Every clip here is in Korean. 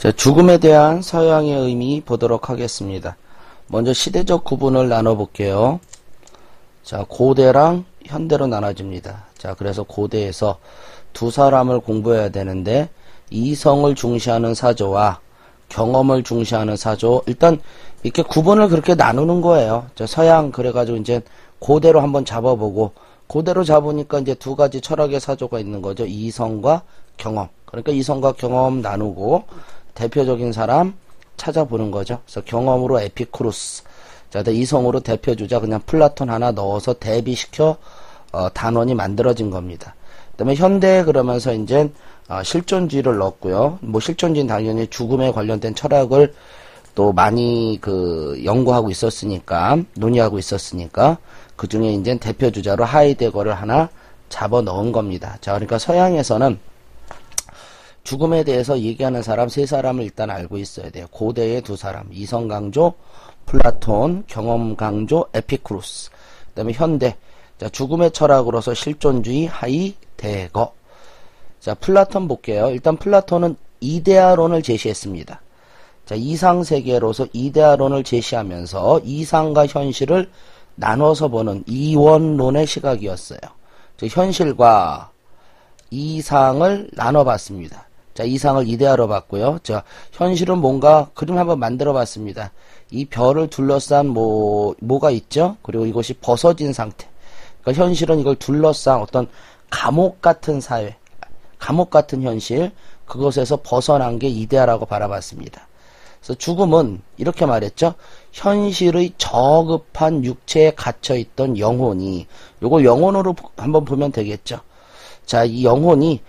자, 죽음에 대한 서양의 의미 보도록 하겠습니다. 먼저 시대적 구분을 나눠볼게요. 자, 고대랑 현대로 나눠집니다. 자, 그래서 고대에서 두 사람을 공부해야 되는데 이성을 중시하는 사조와 경험을 중시하는 사조, 일단 이렇게 구분을 그렇게 나누는 거예요. 자, 서양 그래가지고 이제 고대로 한번 잡아보고, 고대로 잡으니까 이제 두 가지 철학의 사조가 있는 거죠. 이성과 경험. 그러니까 이성과 경험 나누고 대표적인 사람 찾아보는 거죠. 그래서 경험으로 에피쿠로스, 자, 이성으로 대표주자 그냥 플라톤 하나 넣어서 대비시켜 단원이 만들어진 겁니다. 그다음에 현대 그러면서 이제 실존주의를 넣었고요. 뭐 실존주의는 당연히 죽음에 관련된 철학을 또 많이 연구하고 있었으니까, 논의하고 있었으니까 그 중에 이제 대표주자로 하이데거를 하나 잡아 넣은 겁니다. 자, 그러니까 서양에서는 죽음에 대해서 얘기하는 사람 세 사람을 일단 알고 있어야 돼요. 고대의 두 사람, 이성 강조 플라톤, 경험 강조 에피쿠로스. 그다음에 현대, 자, 죽음의 철학으로서 실존주의 하이데거. 자, 플라톤 볼게요. 일단 플라톤은 이데아론을 제시했습니다. 자, 이상세계로서 이데아론을 제시하면서 이상과 현실을 나눠서 보는 이원론의 시각이었어요. 즉, 현실과 이상을 나눠봤습니다. 자, 이상을 이데아로 봤고요. 자, 현실은 뭔가 그림 한번 만들어 봤습니다. 이 별을 둘러싼 뭐가 있죠? 그리고 이것이 벗어진 상태. 그러니까 현실은 이걸 둘러싼 어떤 감옥 같은 사회, 감옥 같은 현실, 그것에서 벗어난 게 이데아라고 바라봤습니다. 그래서 죽음은 이렇게 말했죠. 현실의 저급한 육체에 갇혀있던 영혼이, 요걸 영혼으로 한번 보면 되겠죠. 자, 이 영혼이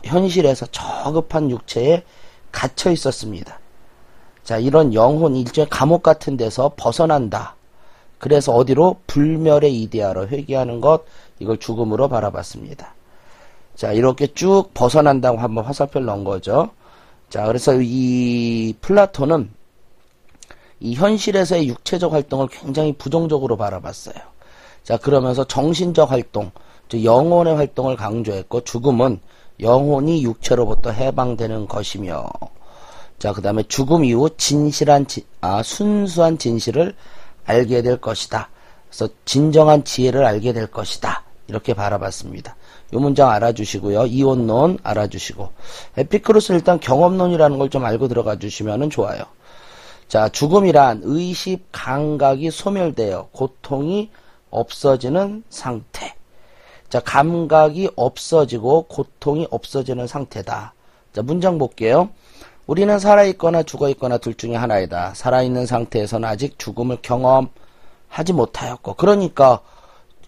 현실에서 저급한 육체에 갇혀 있었습니다. 자, 이런 영혼이 일종의 감옥 같은 데서 벗어난다. 그래서 어디로? 불멸의 이데아로 회귀하는 것, 이걸 죽음으로 바라봤습니다. 자, 이렇게 쭉 벗어난다고 한번 화살표를 넣은 거죠. 자, 그래서 이 플라톤은 이 현실에서의 육체적 활동을 굉장히 부정적으로 바라봤어요. 자, 그러면서 정신적 활동, 즉 영혼의 활동을 강조했고, 죽음은 영혼이 육체로부터 해방되는 것이며, 자, 그 다음에 죽음 이후 순수한 진실을 알게 될 것이다. 그래서 진정한 지혜를 알게 될 것이다. 이렇게 바라봤습니다. 이 문장 알아주시고요. 이원론 알아주시고, 에피쿠로스는 일단 경험론이라는 걸 좀 알고 들어가 주시면 좋아요. 자, 죽음이란 의식, 감각이 소멸되어 고통이 없어지는 상태. 자, 감각이 없어지고 고통이 없어지는 상태다. 자, 문장 볼게요. 우리는 살아있거나 죽어있거나 둘 중에 하나이다. 살아있는 상태에서는 아직 죽음을 경험하지 못하였고, 그러니까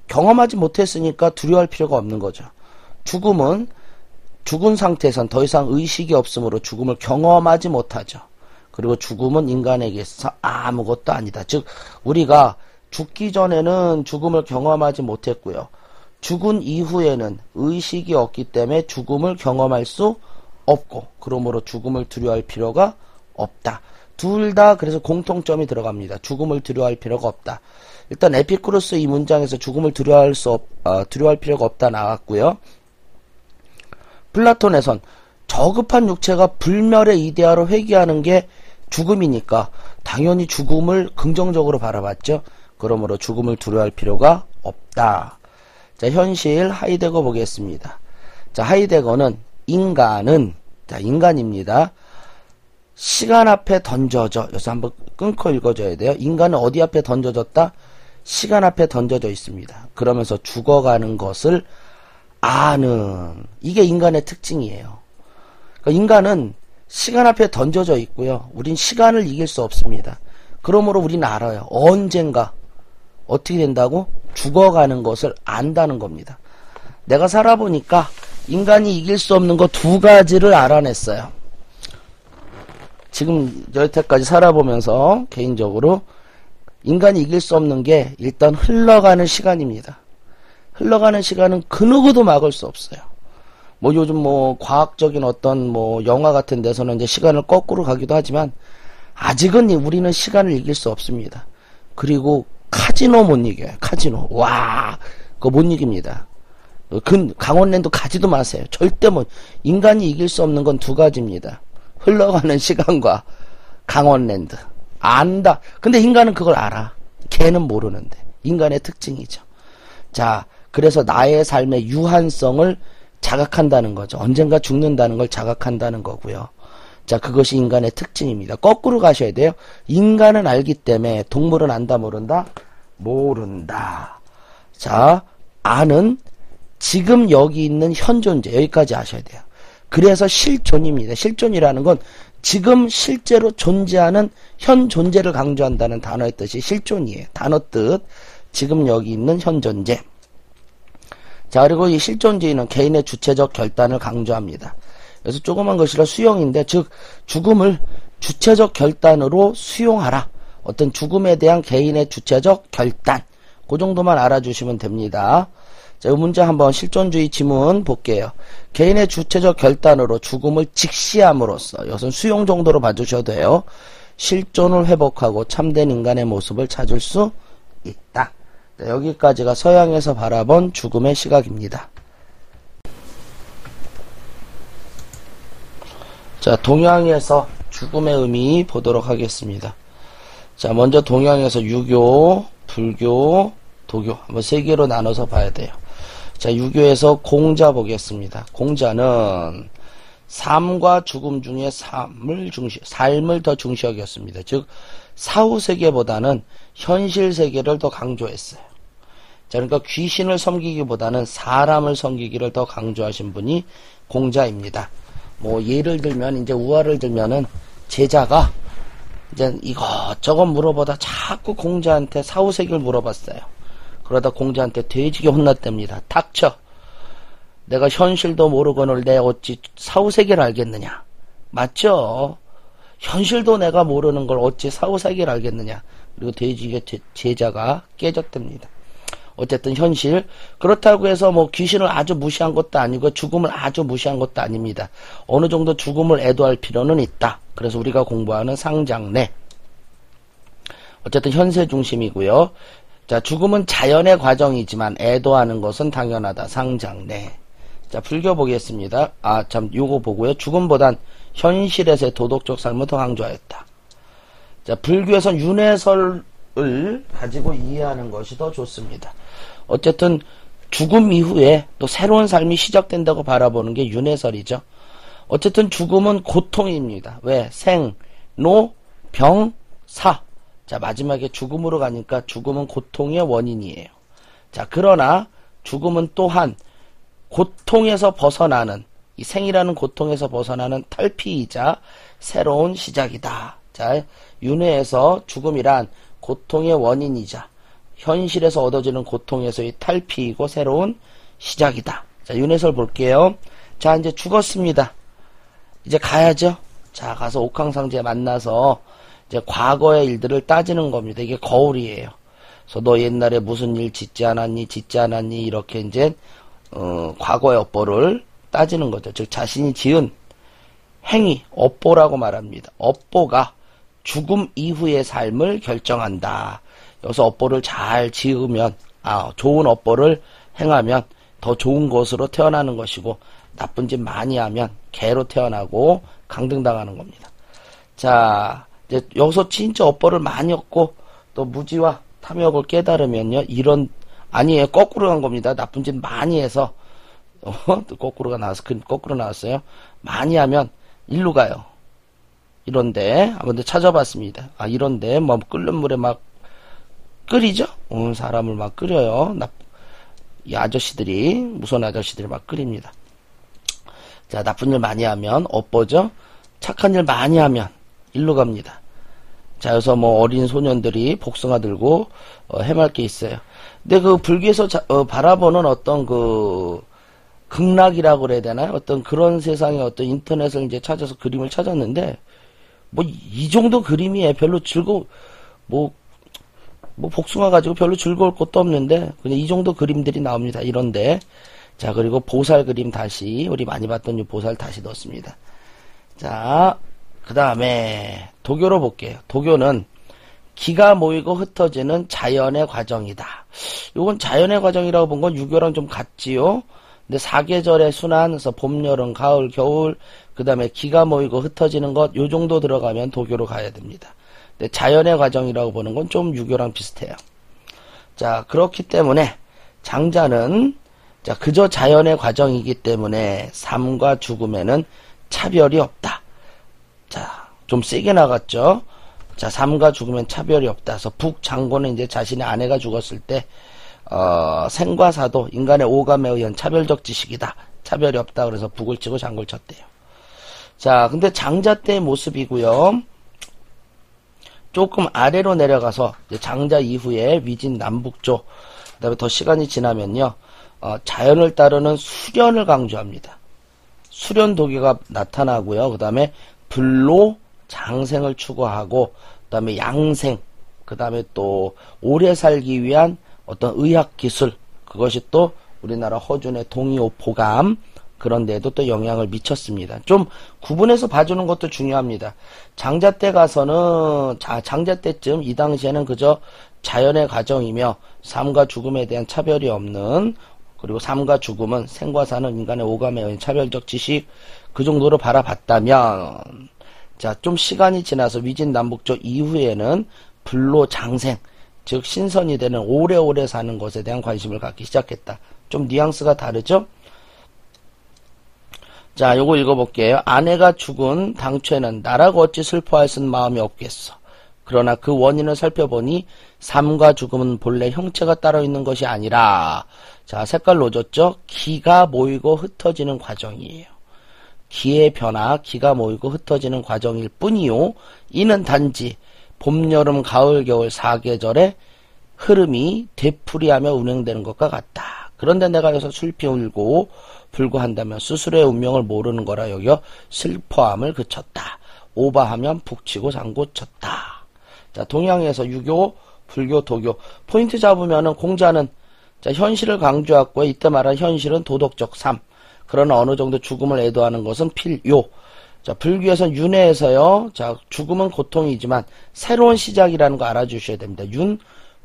경험하지 못했으니까 두려워할 필요가 없는 거죠. 죽음은 죽은 상태에선 더 이상 의식이 없으므로 죽음을 경험하지 못하죠. 그리고 죽음은 인간에게서 아무것도 아니다. 즉, 우리가 죽기 전에는 죽음을 경험하지 못했고요. 죽은 이후에는 의식이 없기 때문에 죽음을 경험할 수 없고, 그러므로 죽음을 두려워할 필요가 없다. 둘 다 그래서 공통점이 들어갑니다. 죽음을 두려워할 필요가 없다. 일단 에피쿠로스 이 문장에서 죽음을 두려워할 필요가 없다 나왔고요. 플라톤에선 저급한 육체가 불멸의 이데아로 회귀하는 게 죽음이니까 당연히 죽음을 긍정적으로 바라봤죠. 그러므로 죽음을 두려워할 필요가 없다. 자, 현실 하이데거 보겠습니다. 자, 하이데거는 인간입니다. 시간 앞에 던져져. 여기서 한번 끊고 읽어줘야 돼요. 인간은 어디 앞에 던져졌다? 시간 앞에 던져져 있습니다. 그러면서 죽어가는 것을 아는, 이게 인간의 특징이에요. 그러니까 인간은 시간 앞에 던져져 있고요. 우린 시간을 이길 수 없습니다. 그러므로 우리는 알아요. 언젠가 어떻게 된다고? 죽어가는 것을 안다는 겁니다. 내가 살아보니까 인간이 이길 수 없는 거 두 가지를 알아냈어요. 지금 여태까지 살아보면서 개인적으로 인간이 이길 수 없는 게 일단 흘러가는 시간입니다. 흘러가는 시간은 그 누구도 막을 수 없어요. 뭐 요즘 과학적인 어떤 영화 같은 데서는 이제 시간을 거꾸로 가기도 하지만 아직은 우리는 시간을 이길 수 없습니다. 그리고 카지노 못 이겨요. 카지노. 와, 그거 못 이깁니다. 강원랜드 가지도 마세요. 절대 인간이 이길 수 없는 건 두 가지입니다. 흘러가는 시간과 강원랜드. 안다. 근데 인간은 그걸 알아. 개는 모르는데. 인간의 특징이죠. 자, 그래서 나의 삶의 유한성을 자각한다는 거죠. 언젠가 죽는다는 걸 자각한다는 거고요. 자, 그것이 인간의 특징입니다. 거꾸로 가셔야 돼요. 인간은 알기 때문에 동물은 안다, 모른다? 모른다. 자, 아는 지금 여기 있는 현 존재, 여기까지 아셔야 돼요. 그래서 실존입니다. 실존이라는 건 지금 실제로 존재하는 현 존재를 강조한다는 단어의 뜻이 실존이에요. 단어 뜻. 지금 여기 있는 현 존재. 자, 그리고 이 실존주의는 개인의 주체적 결단을 강조합니다. 그래서 조그만 것이라 수용인데, 즉 죽음을 주체적 결단으로 수용하라. 어떤 죽음에 대한 개인의 주체적 결단. 그 정도만 알아주시면 됩니다. 자, 이 문제 한번 실존주의 지문 볼게요. 개인의 주체적 결단으로 죽음을 직시함으로써, 이것은 수용 정도로 봐주셔도 돼요. 실존을 회복하고 참된 인간의 모습을 찾을 수 있다. 자, 여기까지가 서양에서 바라본 죽음의 시각입니다. 자, 동양에서 죽음의 의미 보도록 하겠습니다. 자, 먼저 동양에서 유교, 불교, 도교 한번 세 개로 나눠서 봐야 돼요. 자, 유교에서 공자 보겠습니다. 공자는 삶과 죽음 중에 삶을 더 중시 여겼습니다. 즉 사후 세계보다는 현실 세계를 더 강조했어요. 자, 그러니까 귀신을 섬기기보다는 사람을 섬기기를 더 강조하신 분이 공자입니다. 뭐 예를 들면 이제 우화를 들면은 제자가 이제 이것저것 물어보다 자꾸 공자한테 사후 세계를 물어봤어요. 그러다 공자한테 돼지게 혼났답니다. 닥쳐. 내가 현실도 모르거늘 내 어찌 사후 세계를 알겠느냐. 맞죠? 현실도 내가 모르는 걸 어찌 사후 세계를 알겠느냐. 그리고 돼지게 제자가 깨졌답니다. 어쨌든 현실. 그렇다고 해서 뭐 귀신을 아주 무시한 것도 아니고 죽음을 아주 무시한 것도 아닙니다. 어느 정도 죽음을 애도할 필요는 있다. 그래서 우리가 공부하는 상장내. 어쨌든 현세 중심이고요. 자, 죽음은 자연의 과정이지만 애도하는 것은 당연하다. 상장내. 자, 불교 보겠습니다. 요거 보고요. 죽음보단 현실에서의 도덕적 삶을 더 강조하였다. 자, 불교에선 윤회설을 가지고 이해하는 것이 더 좋습니다. 어쨌든 죽음 이후에 또 새로운 삶이 시작된다고 바라보는 게 윤회설이죠. 어쨌든 죽음은 고통입니다. 왜? 생, 노, 병, 사. 자, 마지막에 죽음으로 가니까 죽음은 고통의 원인이에요. 자, 그러나 죽음은 또한 고통에서 벗어나는, 이 생이라는 고통에서 벗어나는 탈피이자 새로운 시작이다. 자, 윤회에서 죽음이란 고통의 원인이자 현실에서 얻어지는 고통에서의 탈피이고 새로운 시작이다. 자, 윤회설 볼게요. 자, 이제 죽었습니다. 이제 가야죠. 자, 가서 옥황상제 만나서 이제 과거의 일들을 따지는 겁니다. 이게 거울이에요. 그래서 너 옛날에 무슨 일 짓지 않았니? 이렇게 이제 과거의 업보를 따지는 거죠. 즉 자신이 지은 행위, 업보라고 말합니다. 업보가 죽음 이후의 삶을 결정한다. 여기서 업보를 잘 지으면, 좋은 업보를 행하면 더 좋은 것으로 태어나는 것이고, 나쁜 짓 많이 하면 개로 태어나고 강등당하는 겁니다. 자, 이제 여기서 진짜 업보를 많이 얻고 또 무지와 탐욕을 깨달으면요, 아니에요. 거꾸로 간 겁니다. 나쁜 짓 많이 해서, 또 거꾸로 나왔어요. 많이 하면 일로 가요. 이런데, 한번 찾아봤습니다. 이런데, 뭐, 끓는 물에 막 끓이죠? 사람을 막 끓여요. 이 아저씨들이, 무서운 아저씨들이 막 끓입니다. 자, 나쁜 일 많이 하면 업보죠? 착한 일 많이 하면 일로 갑니다. 자, 여기서 뭐 어린 소년들이 복숭아 들고, 해맑게 있어요. 근데 그 불교에서 바라보는 어떤 극락이라고 그래야 되나요? 어떤 그런 세상의 어떤 인터넷을 이제 찾아서 그림을 찾았는데, 뭐, 이 정도 그림이에요. 별로 뭐, 복숭아 가지고 별로 즐거울 것도 없는데, 그냥 이 정도 그림들이 나옵니다. 이런데. 자, 그리고 보살 그림 다시, 우리 많이 봤던 이 보살 다시 넣었습니다. 자, 그 다음에, 도교로 볼게요. 도교는 기가 모이고 흩어지는 자연의 과정이다. 요건 자연의 과정이라고 본 건 유교랑 좀 같지요? 근데 사계절의 순환, 그래서 봄, 여름, 가을, 겨울, 그 다음에 기가 모이고 흩어지는 것, 요 정도 들어가면 도교로 가야 됩니다. 근데 자연의 과정이라고 보는 건 좀 유교랑 비슷해요. 자, 그렇기 때문에 장자는 자, 그저 자연의 과정이기 때문에 삶과 죽음에는 차별이 없다. 자, 좀 세게 나갔죠? 자, 삶과 죽음엔 차별이 없다. 그래서 북장고는 이제 자신의 아내가 죽었을 때, 생과 사도, 인간의 오감에 의한 차별적 지식이다. 차별이 없다. 그래서 북을 치고 장고를 쳤대요. 자, 근데 장자 때의 모습이고요. 조금 아래로 내려가서 이제 장자 이후에 위진 남북조, 그 다음에 더 시간이 지나면요, 자연을 따르는 수련을 강조합니다. 수련 도교가 나타나고요. 그 다음에 불로 장생을 추구하고, 그 다음에 양생, 그 다음에 또 오래 살기 위한 어떤 의학 기술, 그것이 또 우리나라 허준의 동의오포감, 그런 데에도 또 영향을 미쳤습니다. 좀 구분해서 봐주는 것도 중요합니다. 장자 때 가서는, 장자 때쯤 이 당시에는 그저 자연의 과정이며 삶과 죽음에 대한 차별이 없는, 그리고 삶과 죽음은 생과 사는 인간의 오감에 의한 차별적 지식, 그 정도로 바라봤다면, 자, 좀 시간이 지나서 위진남북조 이후에는 불로 장생, 즉 신선이 되는 오래오래 사는 것에 대한 관심을 갖기 시작했다. 좀 뉘앙스가 다르죠? 자, 요거 읽어볼게요. 아내가 죽은 당초에는 나라고 어찌 슬퍼할 쓴 마음이 없겠어. 그러나 그 원인을 살펴보니 삶과 죽음은 본래 형체가 따로 있는 것이 아니라, 자, 색깔 놓졌죠? 기가 모이고 흩어지는 과정이에요. 기의 변화, 기가 모이고 흩어지는 과정일 뿐이요. 이는 단지 봄, 여름, 가을, 겨울 4계절의 흐름이 되풀이하며 운행되는 것과 같다. 그런데 내가 여기서 슬피 울고 불구한다면 스스로의 운명을 모르는 거라 여겨 슬퍼함을 그쳤다. 오바하면 북치고 장고 쳤다. 자, 동양에서 유교, 불교, 도교 포인트 잡으면은 공자는 자, 현실을 강조했고요. 이때 말한 현실은 도덕적 삶. 그러나 어느 정도 죽음을 애도하는 것은 필요. 자, 불교에서는 윤회에서요. 자, 죽음은 고통이지만 새로운 시작이라는 거 알아주셔야 됩니다.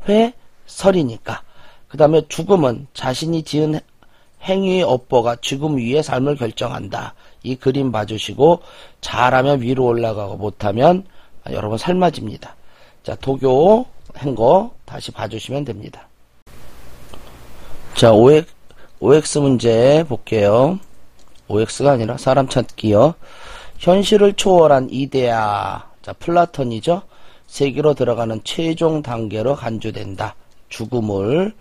윤회설이니까. 그 다음에 죽음은 자신이 지은 행위의 업보가 죽음 위에 삶을 결정한다. 이 그림 봐주시고 잘하면 위로 올라가고 못하면 여러분 삶아집니다. 자, 도교 행거 다시 봐주시면 됩니다. 자, OX 문제 볼게요. OX가 아니라 사람 찾기요. 현실을 초월한 이데아. 자, 플라톤이죠. 세계로 들어가는 최종 단계로 간주된다. 죽음을.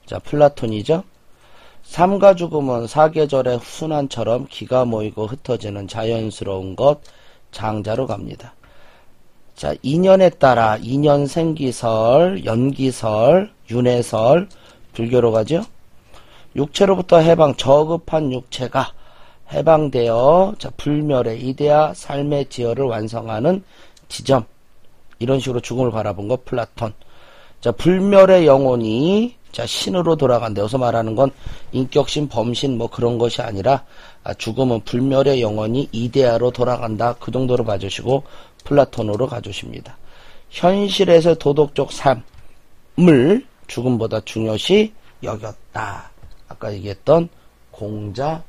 자, 플라톤이죠. 삶과 죽음은 사계절의 순환처럼 기가 모이고 흩어지는 자연스러운 것, 장자로 갑니다. 자, 인연에 따라 인연 생기설, 연기설, 윤회설, 불교로 가죠. 육체로부터 해방, 저급한 육체가 해방되어 자, 불멸의 이데아 삶의 지혜를 완성하는 지점. 이런 식으로 죽음을 바라본 것 플라톤. 자, 불멸의 영혼이 자, 신으로 돌아간다. 여기서 말하는 건 인격신, 범신 뭐 그런 것이 아니라 죽음은 불멸의 영혼이 이데아로 돌아간다. 그 정도로 봐주시고 플라톤으로 가주십니다. 현실에서 도덕적 삶을 죽음보다 중요시 여겼다. 아까 얘기했던 공자입니다.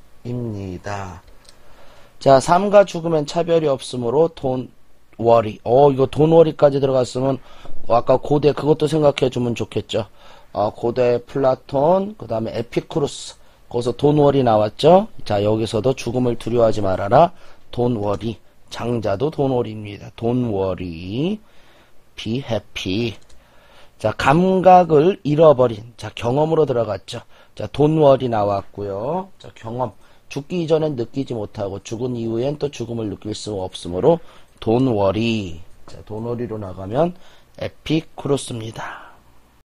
자, 삶과 죽음엔 차별이 없으므로 돈워리. 이거 돈워리까지 들어갔으면 아까 고대 그것도 생각해 주면 좋겠죠. 고대 플라톤, 그 다음에 에피쿠루스. 거기서 돈워리 나왔죠. 자, 여기서도 죽음을 두려워하지 말아라. 돈워리. 장자도 돈워리입니다. 돈워리. be happy. 자, 감각을 잃어버린. 자, 경험으로 들어갔죠. 자, 돈워리 나왔고요. 자, 경험. 죽기 이전엔 느끼지 못하고 죽은 이후엔 또 죽음을 느낄 수 없으므로 돈워리. 자, 돈워리로 나가면 에피쿠루스입니다.